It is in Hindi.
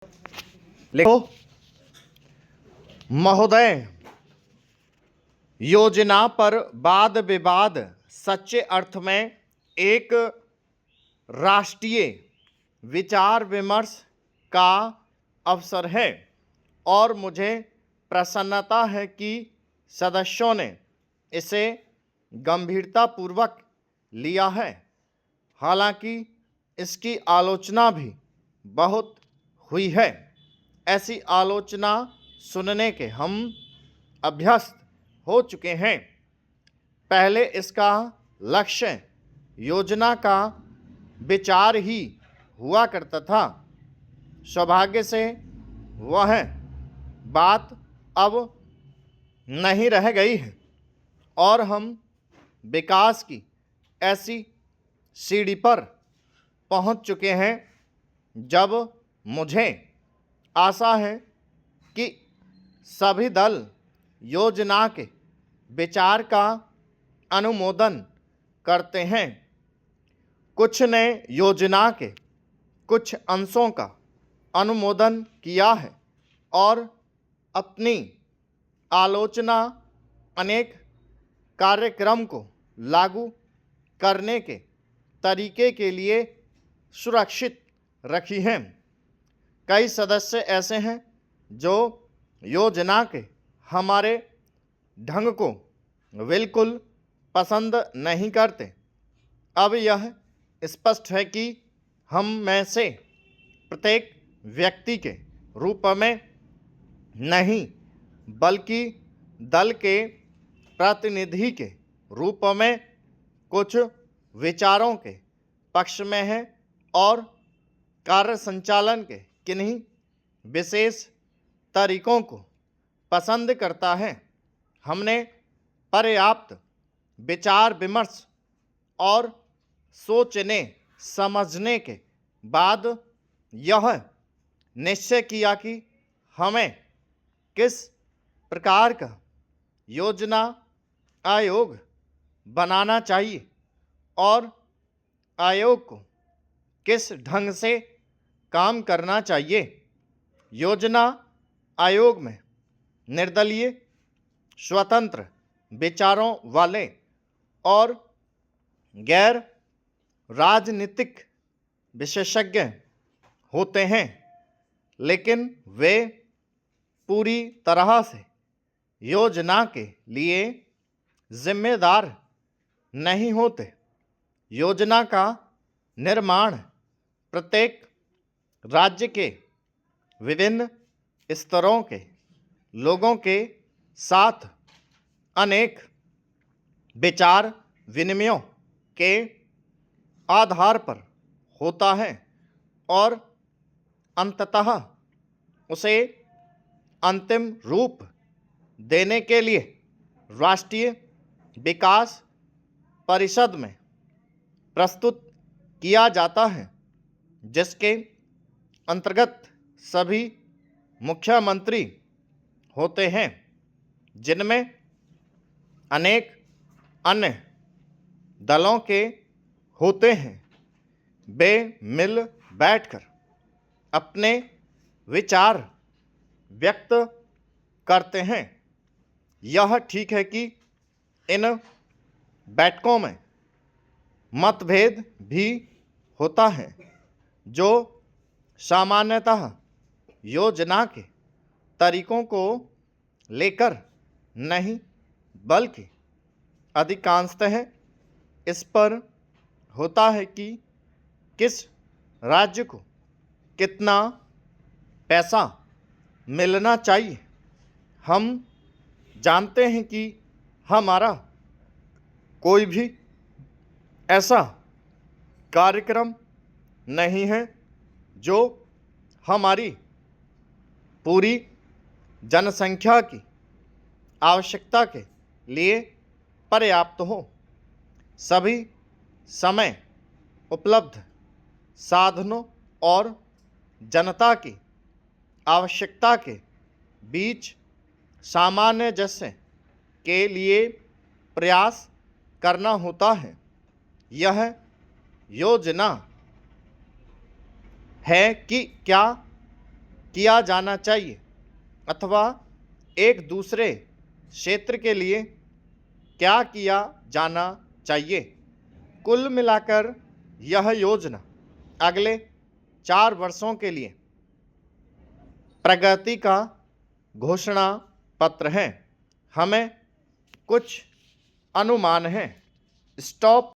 लिखो महोदय, योजना पर वाद विवाद सच्चे अर्थ में एक राष्ट्रीय विचार विमर्श का अवसर है और मुझे प्रसन्नता है कि सदस्यों ने इसे गंभीरतापूर्वक लिया है। हालांकि इसकी आलोचना भी बहुत हुई है। ऐसी आलोचना सुनने के हम अभ्यस्त हो चुके हैं। पहले इसका लक्ष्य योजना का विचार ही हुआ करता था। सौभाग्य से वह बात अब नहीं रह गई है और हम विकास की ऐसी सीढ़ी पर पहुंच चुके हैं जब मुझे आशा है कि सभी दल योजना के विचार का अनुमोदन करते हैं। कुछ ने योजना के कुछ अंशों का अनुमोदन किया है और अपनी आलोचना अनेक कार्यक्रम को लागू करने के तरीके के लिए सुरक्षित रखी है। कई सदस्य ऐसे हैं जो योजना के हमारे ढंग को बिल्कुल पसंद नहीं करते। अब यह स्पष्ट है कि हम में से प्रत्येक व्यक्ति के रूप में नहीं बल्कि दल के प्रतिनिधि के रूप में कुछ विचारों के पक्ष में है और कार्य संचालन के किन्हीं विशेष तरीकों को पसंद करता है। हमने पर्याप्त विचार विमर्श और सोचने समझने के बाद यह निश्चय किया कि हमें किस प्रकार का योजना आयोग बनाना चाहिए और आयोग को किस ढंग से काम करना चाहिए। योजना आयोग में निर्दलीय, स्वतंत्र विचारों वाले और गैर राजनीतिक विशेषज्ञ होते हैं, लेकिन वे पूरी तरह से योजना के लिए जिम्मेदार नहीं होते। योजना का निर्माण प्रत्येक राज्य के विभिन्न स्तरों के लोगों के साथ अनेक विचार विनिमयों के आधार पर होता है और अंततः उसे अंतिम रूप देने के लिए राष्ट्रीय विकास परिषद में प्रस्तुत किया जाता है, जिसके अंतर्गत सभी मुख्यमंत्री होते हैं, जिनमें अनेक अन्य दलों के होते हैं। वे मिल बैठकर अपने विचार व्यक्त करते हैं। यह ठीक है कि इन बैठकों में मतभेद भी होता है, जो सामान्यतः योजना के तरीकों को लेकर नहीं बल्कि अधिकांशतः इस पर होता है कि किस राज्य को कितना पैसा मिलना चाहिए। हम जानते हैं कि हमारा कोई भी ऐसा कार्यक्रम नहीं है जो हमारी पूरी जनसंख्या की आवश्यकता के लिए पर्याप्त हो। सभी समय उपलब्ध साधनों और जनता की आवश्यकता के बीच सामंजस्य के लिए प्रयास करना होता है। यह योजना है कि क्या किया जाना चाहिए अथवा एक दूसरे क्षेत्र के लिए क्या किया जाना चाहिए। कुल मिलाकर यह योजना अगले 4 वर्षों के लिए प्रगति का घोषणा पत्र है। हमें कुछ अनुमान हैं। स्टॉप